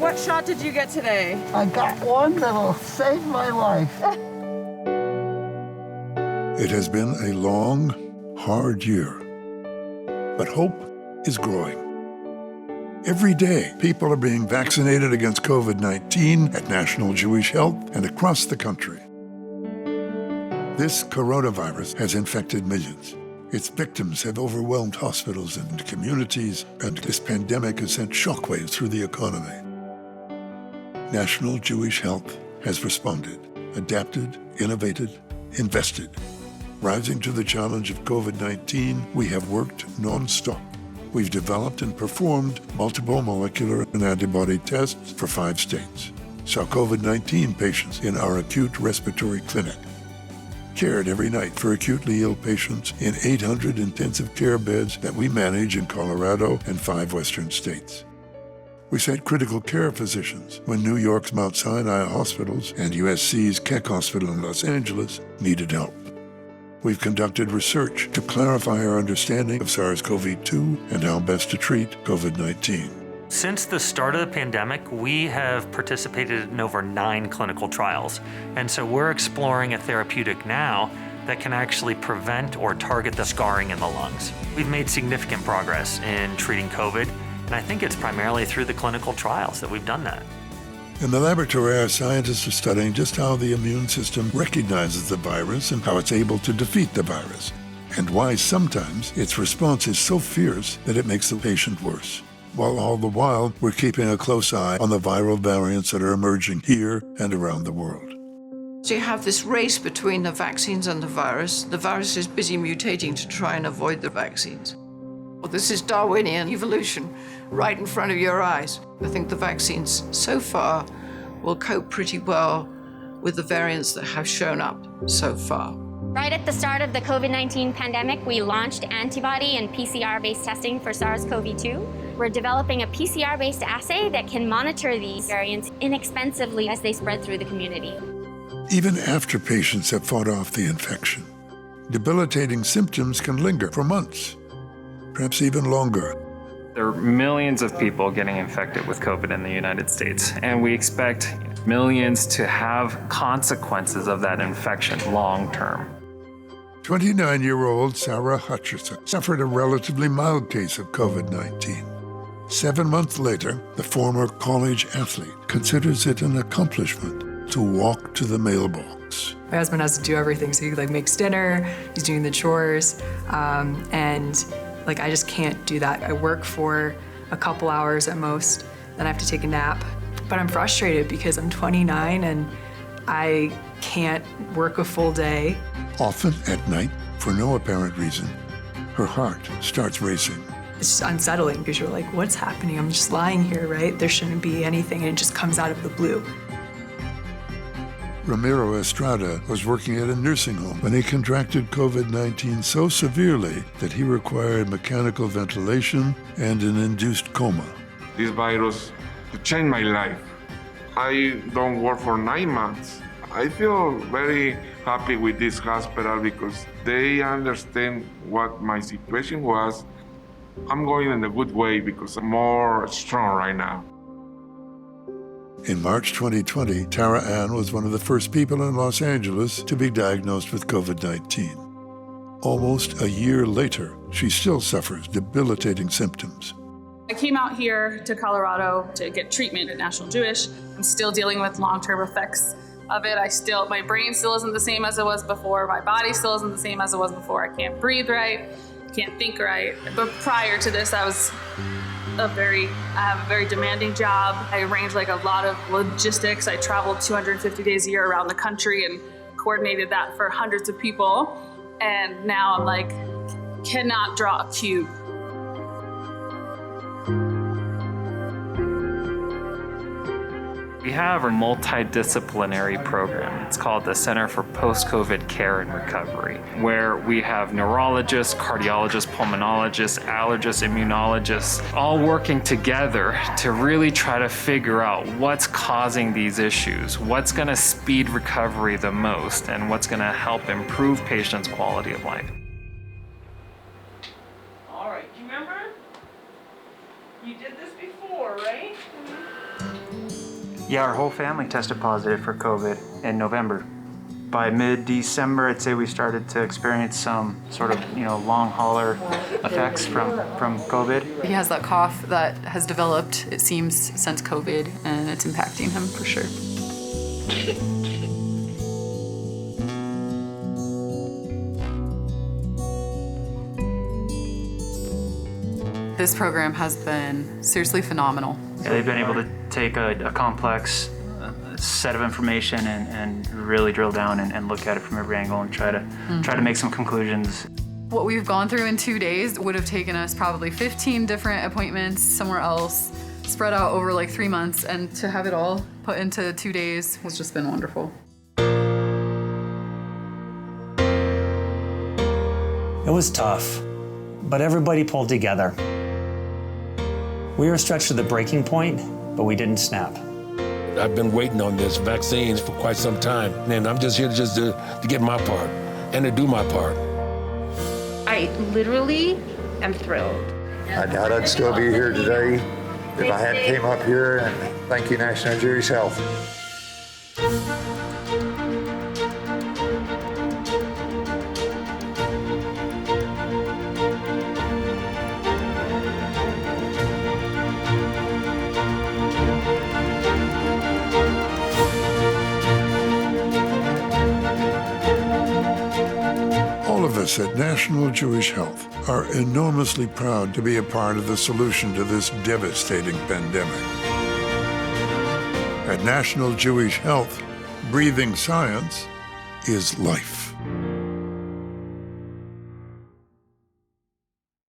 What shot did you get today? I got one that'll save my life. It has been a long, hard year, but hope is growing. Every day, people are being vaccinated against COVID-19 at National Jewish Health and across the country. This coronavirus has infected millions. Its victims have overwhelmed hospitals and communities, and this pandemic has sent shockwaves through the economy. National Jewish Health has responded, adapted, innovated, invested. Rising to the challenge of COVID-19, we have worked non-stop. We've developed and performed multiple molecular and antibody tests for 5 states, saw COVID-19 patients in our acute respiratory clinic, cared every night for acutely ill patients in 800 intensive care beds that we manage in Colorado and 5 western states. We sent critical care physicians when New York's Mount Sinai hospitals and USC's Keck Hospital in Los Angeles needed help. We've conducted research to clarify our understanding of SARS-CoV-2 and how best to treat COVID-19. Since the start of the pandemic, we have participated in over 9 clinical trials. And so we're exploring a therapeutic now that can actually prevent or target the scarring in the lungs. We've made significant progress in treating COVID, and I think it's primarily through the clinical trials that we've done that. In the laboratory, our scientists are studying just how the immune system recognizes the virus and how it's able to defeat the virus, and why sometimes its response is so fierce that it makes the patient worse. While all the while, we're keeping a close eye on the viral variants that are emerging here and around the world. So you have this race between the vaccines and the virus. The virus is busy mutating to try and avoid the vaccines. Well, this is Darwinian evolution right in front of your eyes. I think the vaccines so far will cope pretty well with the variants that have shown up so far. Right at the start of the COVID-19 pandemic, we launched antibody and PCR-based testing for SARS-CoV-2. We're developing a PCR-based assay that can monitor these variants inexpensively as they spread through the community. Even after patients have fought off the infection, debilitating symptoms can linger for months, perhaps even longer. There are millions of people getting infected with COVID in the United States, and we expect millions to have consequences of that infection long term. 29-year-old Sarah Hutcherson suffered a relatively mild case of COVID-19. 7 months later, the former college athlete considers it an accomplishment to walk to the mailbox. My husband has to do everything, so he makes dinner, he's doing the chores, and I just can't do that. I work for a couple hours at most, then I have to take a nap. But I'm frustrated because I'm 29 and I can't work a full day. Often at night, for no apparent reason, her heart starts racing. It's just unsettling because you're like, what's happening? I'm just lying here, right? There shouldn't be anything, and it just comes out of the blue. Ramiro Estrada was working at a nursing home when he contracted COVID-19 so severely that he required mechanical ventilation and an induced coma. This virus changed my life. I don't work for 9 months. I feel very happy with this hospital because they understand what my situation was. I'm going in a good way because I'm more strong right now. In March 2020, Tara Ann was one of the first people in Los Angeles to be diagnosed with COVID-19. Almost a year later, she still suffers debilitating symptoms. I came out here to Colorado to get treatment at National Jewish. I'm still dealing with long-term effects of it. My brain still isn't the same as it was before. My body still isn't the same as it was before. I can't breathe right, can't think right. But prior to this, I have a very demanding job. I arranged a lot of logistics. I traveled 250 days a year around the country and coordinated that for hundreds of people. And now I'm cannot draw a cube. We have a multidisciplinary program. It's called the Center for Post-COVID Care and Recovery, where we have neurologists, cardiologists, pulmonologists, allergists, immunologists, all working together to really try to figure out what's causing these issues, what's going to speed recovery the most, and what's going to help improve patients' quality of life. All right, do you remember? You did this before, right? Yeah, our whole family tested positive for COVID in November. By mid-December, I'd say we started to experience some sort of, long hauler effects from COVID. He has that cough that has developed, it seems, since COVID, and it's impacting him for sure. This program has been seriously phenomenal. Yeah, they've been able to take a complex set of information and really drill down and look at it from every angle and try to make some conclusions. What we've gone through in 2 days would have taken us probably 15 different appointments somewhere else, spread out over like 3 months, and to have it all put into 2 days has just been wonderful. It was tough, but everybody pulled together. We were stretched to the breaking point, but we didn't snap. I've been waiting on this vaccines for quite some time, and I'm just here to get my part and to do my part. I literally am thrilled. I doubt I'd still be here today if I hadn't came up here, and thank you, National Jewish Health. All of us at National Jewish Health are enormously proud to be a part of the solution to this devastating pandemic. At National Jewish Health, breathing science is life.